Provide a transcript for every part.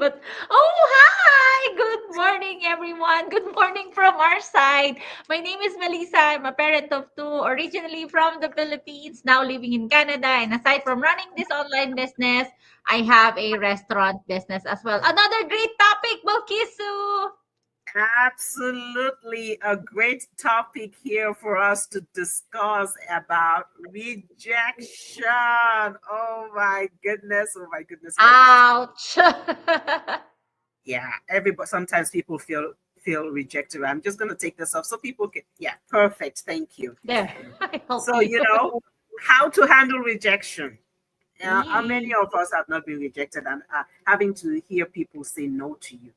But hi! Good morning, everyone. Good morning from our side. My name is Melissa. I'm a parent of two, originally from the Philippines, now living in Canada. And aside from running this online business, I have a restaurant business as well. Another great topic, Bokisu. Absolutely a great topic here for us to discuss about rejection. Oh my goodness. Oh my goodness. Oh my goodness. Ouch. Yeah, everybody sometimes people feel rejected. I'm just gonna take this off so people can perfect. Thank you. There, I help So you. how to handle rejection. How many Yee. of us have not been rejected and having to hear people say no to you?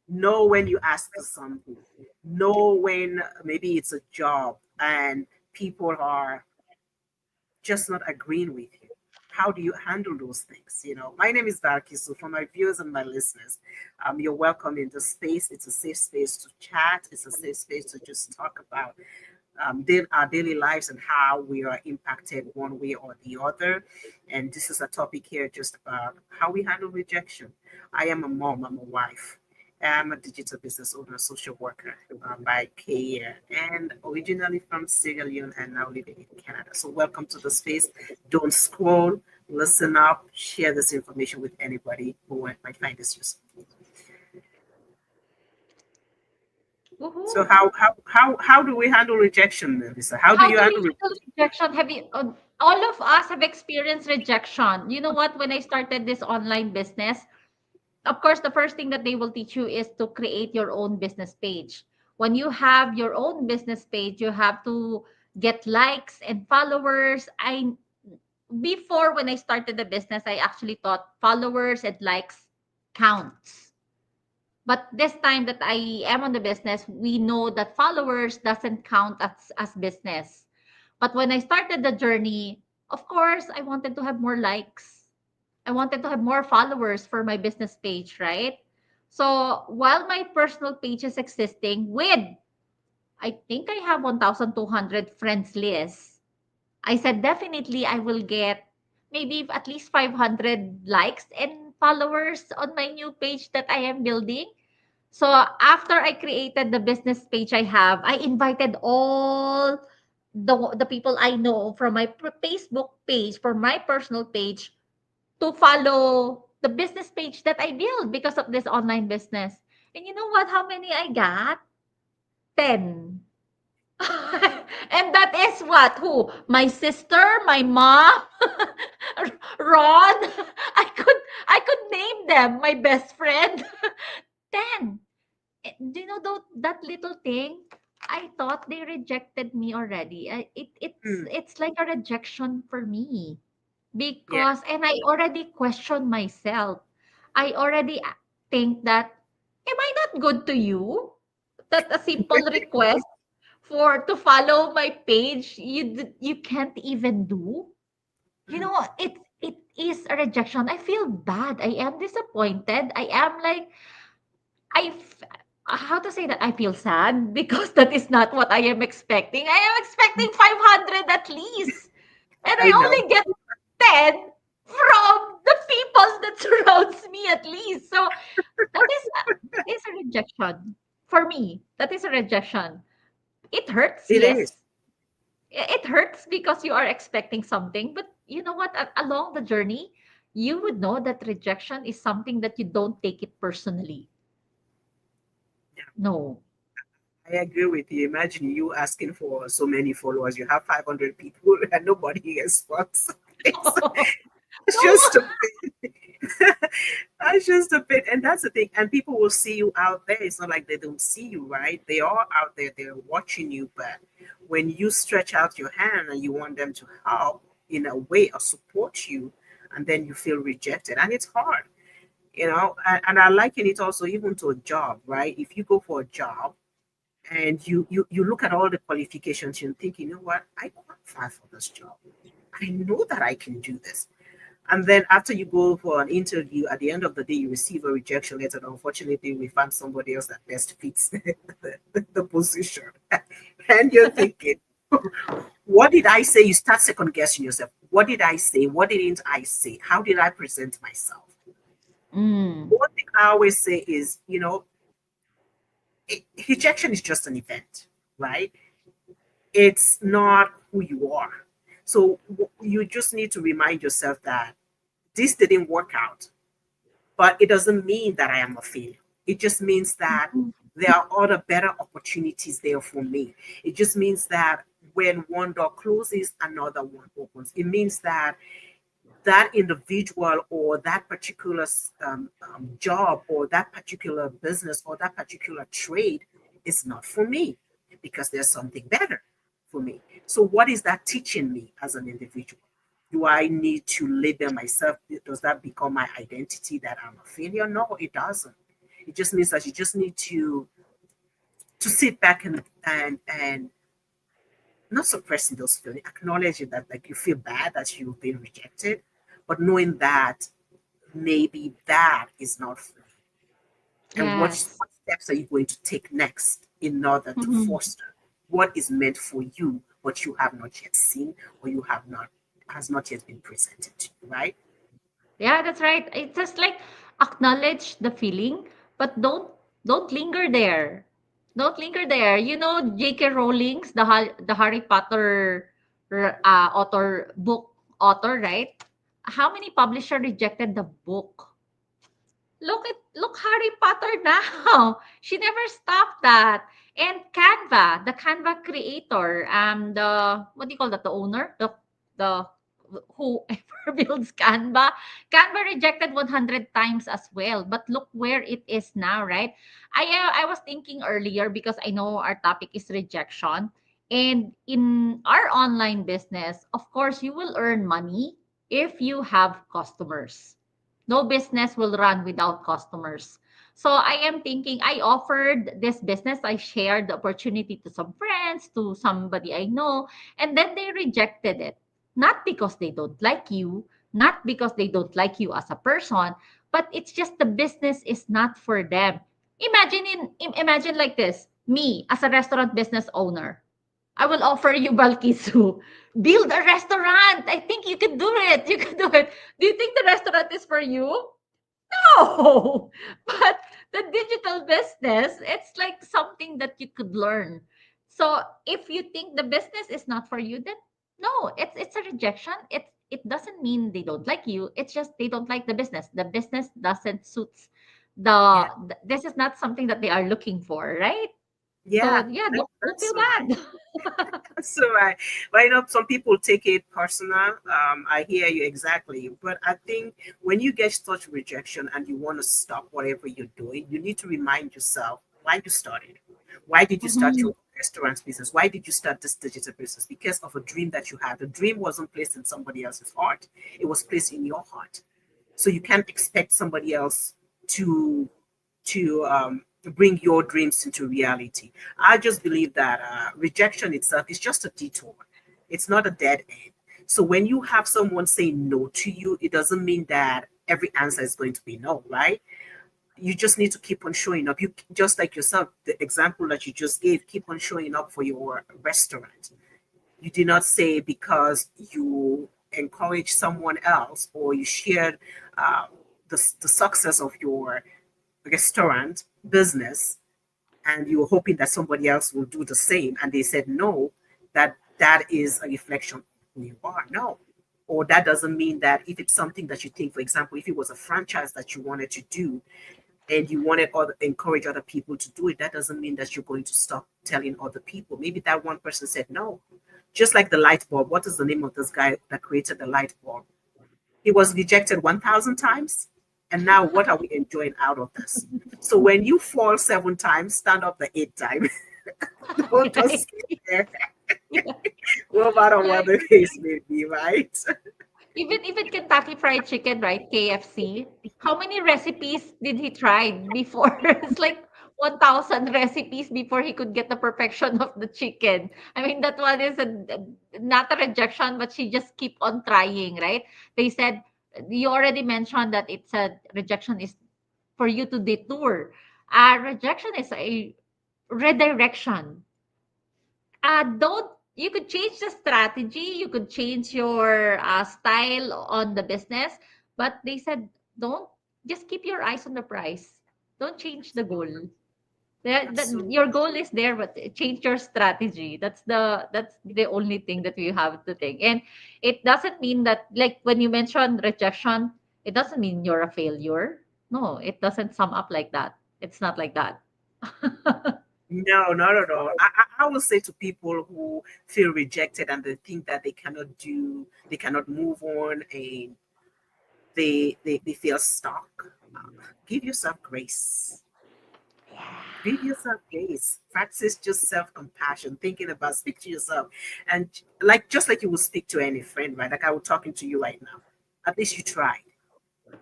Know when you ask for something, know when maybe it's a job and people are just not agreeing with you. How do you handle those things? My name is Barky. So for my viewers and my listeners, you're welcome in this space. It's a safe space to chat. It's a safe space to just talk about our daily lives and how we are impacted one way or the other. And this is a topic here just about how we handle rejection. I am a mom, I'm a wife. I'm a digital business owner, social worker by career, and originally from Sierra Leone and now living in Canada. So, welcome to the space. Don't scroll, listen up, share this information with anybody who might find this useful. So, Woohoo. how do we handle rejection, Lisa? How do How you do we handle handle rejection? Have you, all of us have experienced rejection. You know what? When I started this online business, of course, the first thing that they will teach you is to create your own business page. When you have your own business page, you have to get likes and followers. Before when I started the business, I actually thought followers and likes counts. But this time that I am on the business, we know that followers doesn't count as business. But when I started the journey, of course, I wanted to have more likes. I wanted to have more followers for my business page, right? So while my personal page is existing with, I think I have 1,200 friends list, I said definitely I will get maybe at least 500 likes and followers on my new page that I am building. So after I created the business page I have, I invited all the people I know from my Facebook page, from my personal page, to follow the business page that I built because of this online business. And you know what? How many I got? 10. And that is what? Who? My sister, my mom, Ron. I could name them. My best friend. 10. Do you know that little thing? I thought they rejected me already. Mm, It's like a rejection for me yeah. because and I already question myself. I already think that am I not good to you? That a simple request for to follow my page you can't even do. You Mm, know, it is a rejection. I feel bad. I am disappointed. I am like I f- how to say that I feel sad because that is not what I am expecting. I am expecting 500 at least. And I I know. only get 10 from the people that surrounds me at least. So that is a rejection for me. That is a rejection. It hurts, It is. yes. It hurts because you are expecting something, but you know what? Along the journey, you would know that rejection is something that you don't take it personally. Yeah, No. I agree with you. Imagine you asking for so many followers. You have 500 people and nobody responds. It's No. just a bit. That's just a bit. And that's the thing. And people will see you out there. It's not like they don't see you, right? They are out there. They're watching you. But when you stretch out your hand and you want them to help in a way or support you, and then you feel rejected. And it's hard. And I liken it also even to a job, right? If you go for a job and you look at all the qualifications, you think, you know what, I qualify for this job. I know that I can do this. And then after you go for an interview, at the end of the day, you receive a rejection letter. Unfortunately, we found somebody else that best fits the position. And you're thinking, what did I say? You start second guessing yourself. What did I say? What didn't I say? How did I present myself? Mm. Those I always say is, rejection is just an event, right? It's not who you are. So you just need to remind yourself that this didn't work out, but it doesn't mean that I am a failure. It just means that Mhm. there are other better opportunities there for me. It just means that when one door closes, another one opens. It means that that individual or that particular job or that particular business or that particular trade is not for me because there's something better for me. So, what is that teaching me as an individual? Do I need to label myself? Does that become my identity that I'm a failure? No, it doesn't. It just means that you just need to sit back and not suppressing those feelings, acknowledging that like you feel bad that you've been rejected, but knowing that maybe that is not for you. And Yes. what steps are you going to take next in order to Mhm. foster what is meant for you, but you have not yet seen or you have not has not yet been presented to you, right? Yeah, that's right. It's just like acknowledge the feeling, but don't linger there. Don't linger there. You know, J.K. Rowling's the Harry Potter author book author, right? How many publisher rejected the book? Look Harry Potter now. She never stopped that. And Canva, the Canva creator, the what do you call that? The owner, the whoever builds Canva. Canva rejected 100 times as well. But look where it is now, right? I was thinking earlier because I know our topic is rejection. And in our online business, of course, you will earn money if you have customers. No business will run without customers. So I am thinking I offered this business, I shared the opportunity to some friends, to somebody I know, and then they rejected it. Not because they don't like you, not because they don't like you as a person, but it's just the business is not for them. Imagine like this, me as a restaurant business owner. I will offer you Balkisu. Build a restaurant. I think you can do it. You can do it. Do you think the restaurant is for you? No. But the digital business, it's like something that you could learn. So if you think the business is not for you, then no, it's a rejection. It doesn't mean they don't like you. It's just they don't like the business. The business doesn't suits Yeah. this is not something that they are looking for, right? So Yeah. yeah, don't That's feel right. bad. That's right. But some people take it personal. I hear you exactly. But I think when you get such rejection and you want to stop whatever you're doing, you need to remind yourself why you started. Why did you start Mhm. your restaurant business? Why did you start this digital business? Because of a dream that you had. The dream wasn't placed in somebody else's heart, it was placed in your heart. So you can't expect somebody else to bring your dreams into reality. I just believe that rejection itself is just a detour. It's not a dead end. So when you have someone say no to you, it doesn't mean that every answer is going to be no, right? You just need to keep on showing up. You just like yourself, the example that you just gave, keep on showing up for your restaurant. You did not say because you encourage someone else or you shared uh, the success of your restaurant business and you were hoping that somebody else will do the same and they said no, that is a reflection of who you are. No. Or that doesn't mean that if it's something that you think, for example, if it was a franchise that you wanted to do and you wanted other encourage other people to do it, that doesn't mean that you're going to stop telling other people. Maybe that one person said no. Just like the light bulb. What is the name of this guy that created the light bulb? He was rejected 1,000 times. And now what are we enjoying out of this? So when you fall 7 times, stand up the 8th time. Don't just Right. stay there, Yeah. no matter Yeah. what the case may be, right? Even Kentucky Fried Chicken, right? KFC. How many recipes did he try before? It's like 1,000 recipes before he could get the perfection of the chicken. I mean, that one is not a rejection, but she just keep on trying, right? They said you already mentioned that it's a rejection is for you to detour. Rejection is a redirection. Don't you could change the strategy, you could change your style on the business, but they said don't just keep your eyes on the prize. Don't change the goal. Absolutely. Your goal is there, but change your strategy. That's the only thing that we have to think. And it doesn't mean that, like when you mentioned rejection, it doesn't mean you're a failure. No, it doesn't sum up like that. It's not like that. No, not at all. I will say to people who feel rejected and they think that they cannot move on, and they feel stuck. Give yourself grace. Give yourself grace. Practice just self compassion, thinking about, speak to yourself. And like, just like you would speak to any friend, right? Like I was talking to you right now. At least you tried.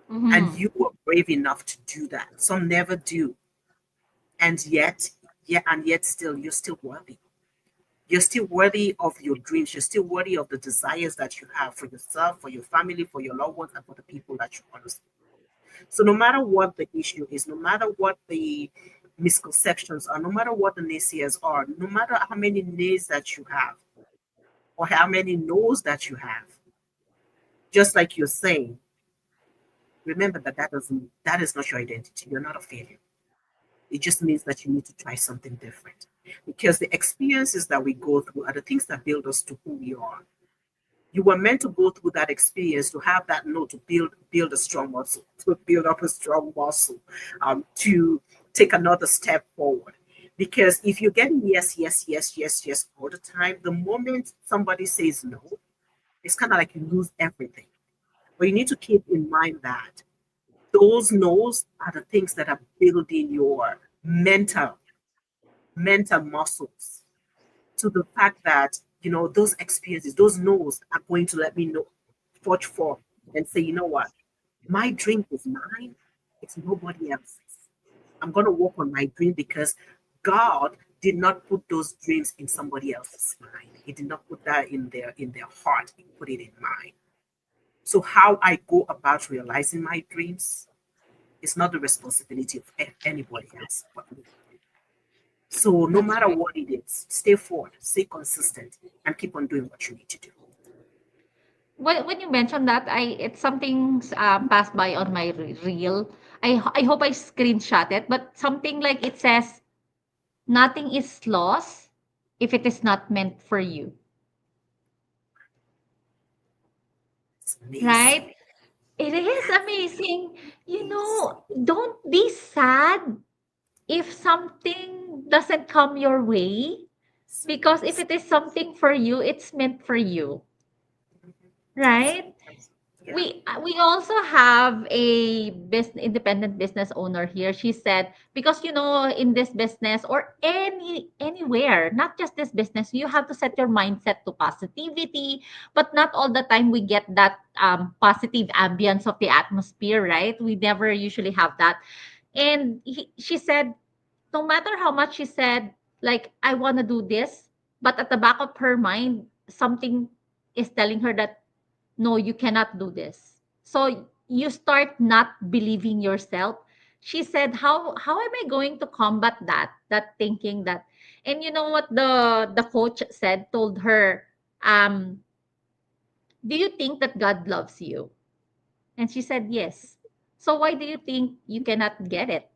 And Hmm. you were brave enough to do that. Some never do. And yet, yeah, and yet still, you're still worthy. You're still worthy of your dreams. You're still worthy of the desires that you have for yourself, for your family, for your loved ones, and for the people that you want to serve. So no matter what the issue is, no matter what the misconceptions are, no matter what the naysayers are, no matter how many nays that you have or how many no's that you have, just like you're saying, remember that that is not your identity. You're not a failure. It just means that you need to try something different. Because the experiences that we go through are the things that build us to who we are. You were meant to go through that experience to have that note to build a strong muscle, to build up a strong muscle, to take another step forward. Because if you're getting yes, yes, yes, yes, yes all the time, the moment somebody says no, it's kind of like you lose everything. But you need to keep in mind that those no's are the things that are building your mental muscles to the fact that those experiences, those no's are going to let me know, forge forth and say, you know what, my dream is mine. It's nobody else's. I'm gonna work on my dream because God did not put those dreams in somebody else's mind. He did not put that in their heart. He put it in mine. So how I go about realizing my dreams is not the responsibility of anybody else but me. So no That's matter right. what it is, stay forward, stay consistent, and keep on doing what you need to do. When you mentioned that, I it's something passed by on my reel. I hope I screenshot it, but something like it says, "Nothing is lost if it is not meant for you." It's amazing. Right? It is amazing. Don't be sad if something doesn't come your way, It's because if amazing. it is something for you, it's meant for you, right? Absolutely. Yeah. We also have a independent business owner here. She said, because in this business or anywhere, not just this business, you have to set your mindset to positivity, but not all the time we get that positive ambience of the atmosphere, right? We never usually have that. And she said, no matter how much she said, like, I want to do this, but at the back of her mind, something is telling her that no, you cannot do this. So you start not believing yourself. She said, how am I going to combat that thinking that? And you know what the coach said, told her, um do you think that God loves you? And she said, yes. So why do you think you cannot get it?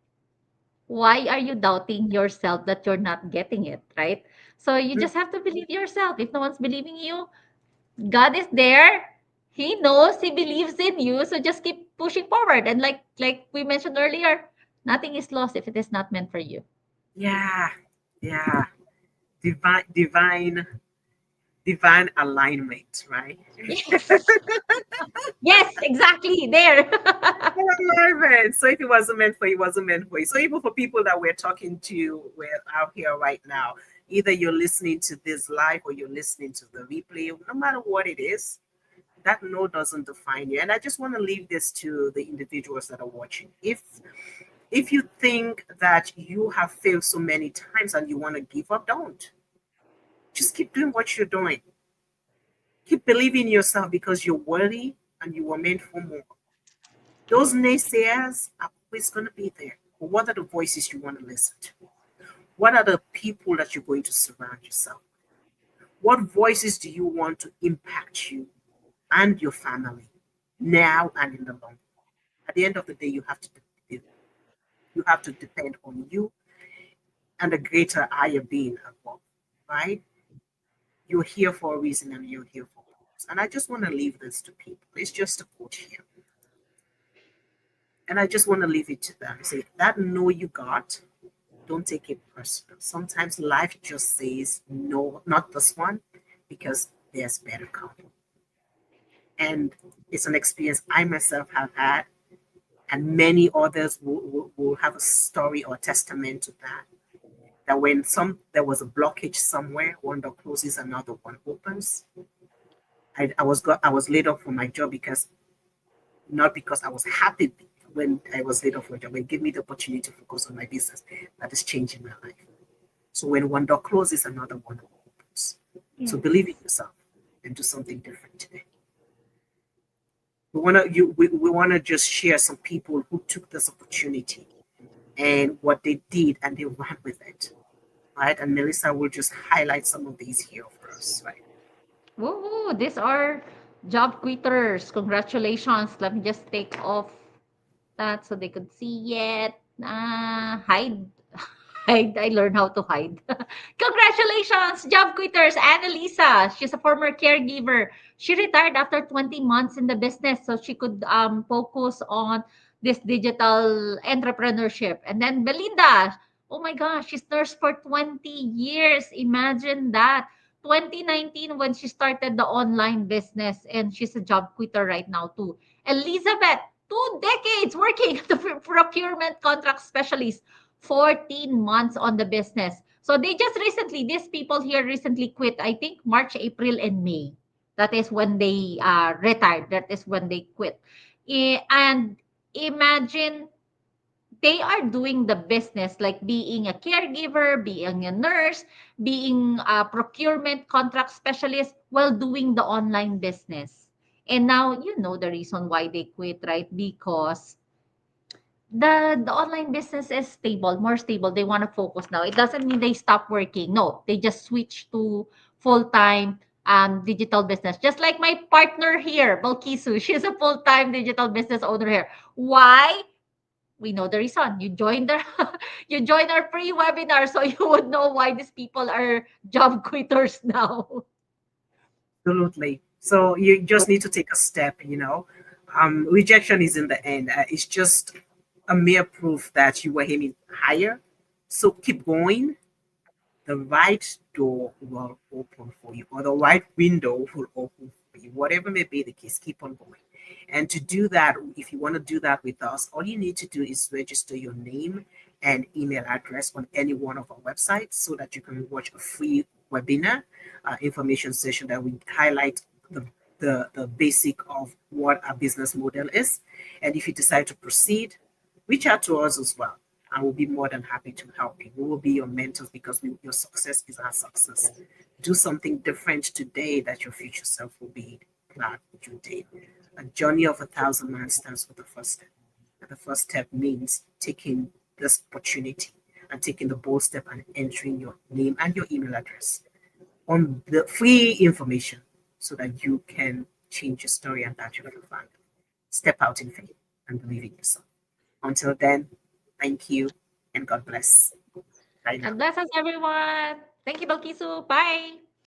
Why are you doubting yourself that you're not getting it, right? So you Mhm. just have to believe yourself. If no one's believing you, God is there. He knows, he believes in you. So just keep pushing forward. And like we mentioned earlier, nothing is lost if it is not meant for you. Yeah. Yeah. Divine alignment, right? Yes. Yes, exactly. There. Alignment. So if it wasn't meant for you, it wasn't meant for you. So even for people that we're talking to, we're out here right now, either you're listening to this live or you're listening to the replay, no matter what it is, that no doesn't define you. And I just want to leave this to the individuals that are watching. If you think that you have failed so many times and you want to give up, don't. Just keep doing what you're doing. Keep believing in yourself because you're worthy and you were meant for more. Those naysayers are always going to be there. But what are the voices you want to listen to? What are the people that you're going to surround yourself with? What voices do you want to impact you and your family now and in the long run? At the end of the day, you have to depend on you and the greater higher being above, right? You're here for a reason and you're here for a purpose. And I just want to leave this to people. It's just a quote here. And I just want to leave it to them. Say that no you got, don't take it personal. Sometimes life just says no, not this one, because there's better coming. And it's an experience I myself have had, and many others will have a story or testament to that. That when there was a blockage somewhere, one door closes, another one opens. I was laid off from my job because not because I was happy when I was laid off from a job. It gave me the opportunity to focus on my business that is changing my life. So when one door closes, another one opens. So Yes. believe in yourself and do something different today. We wanna just share some people who took this opportunity and what they did and they ran with it. Right? And Melissa will just highlight some of these here for us, right? Woohoo! These are job quitters. Congratulations. Let me just take off that so they could see it. Hide. Hide. I learned how to hide. Congratulations, job quitters. Annalisa, she's a former caregiver. She retired after 20 months in the business so she could focus on this digital entrepreneurship. And then Belinda, oh my gosh, she's nursed for 20 years. Imagine that. 2019 when she started the online business and she's a job quitter right now too. Elizabeth, 2 decades working as a procurement contract specialist, 14 months on the business. So they just recently, these people here recently quit, I think March, April, and May. That is when they retired. That is when they quit. And imagine they are doing the business like being a caregiver, being a nurse, being a procurement contract specialist while doing the online business. And now you know the reason why they quit, right? Because the online business is stable, more stable. They want to focus now. It doesn't mean they stop working. No, they just switch to full-time digital business. Just like my partner here, Balkisu, she's a full-time digital business owner here. Why? We know the reason. You joined the you joined our free webinar, so you would know why these people are job quitters now. Absolutely. So you just need to take a step. Rejection is in the end. It's just a mere proof that you were aiming higher. So keep going. The right door will open for you, or the right window will open for you. Whatever may be the case, keep on going. And to do that, if you want to do that with us, all you need to do is register your name and email address on any one of our websites so that you can watch a free webinar information session that we highlight the basic of what a business model is. And if you decide to proceed, reach out to us as well. And we'll be more than happy to help you. We will be your mentors because your success is our success. Do something different today that your future self will be glad that you did. A journey of 1,000 miles starts with the first step. And the first step means taking this opportunity and taking the bold step and entering your name and your email address on the free information so that you can change your story and that of your family. Step out in faith and believe in yourself. Until then, thank you and God bless. Bye now. God bless us, everyone. Thank you, Balkisu. Bye.